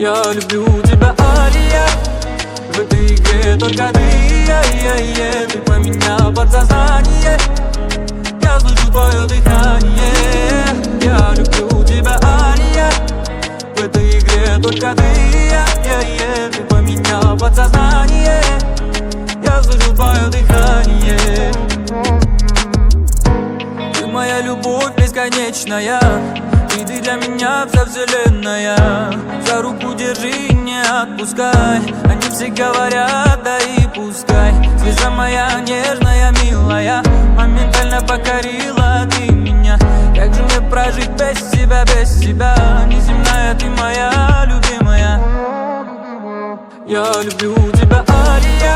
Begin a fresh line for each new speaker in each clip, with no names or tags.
Я люблю тебя, Ария. В этой игре только ты, ты поменял подсознание. Я слышу твое дыхание. Я люблю тебя, Ария. В этой игре только ты, ты поменял подсознание. Я слышу твое дыхание. Ты моя любовь бесконечная, и ты для меня вся вселенная. За руку держи, не отпускай. Они все говорят, да и пускай. Звезда моя нежная, милая, моментально покорила ты меня. Как же мне прожить без тебя, без тебя? Неземная ты моя любимая. Я люблю тебя, Ария.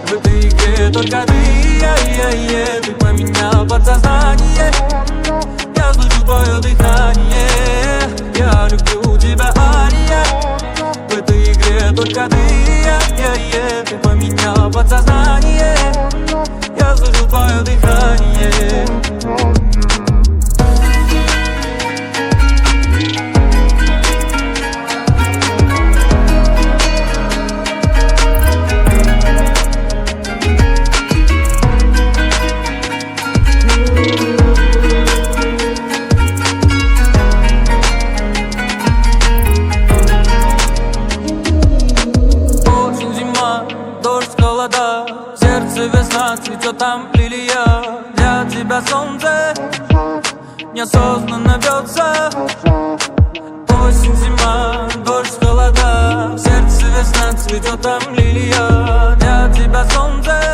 В этой игре только ты, ты поменял подсознание. Я слышу твое дыхание. Я люблю тебя, Ария. В этой игре только ты, ты поменял подсознание. Я слышу твое дыхание. В сердце весна, цветет там лилия. Для тебя солнце неосознанно бьется. Осень, зима, дождь, холода. В сердце весна, цветет там лилия. Для тебя солнце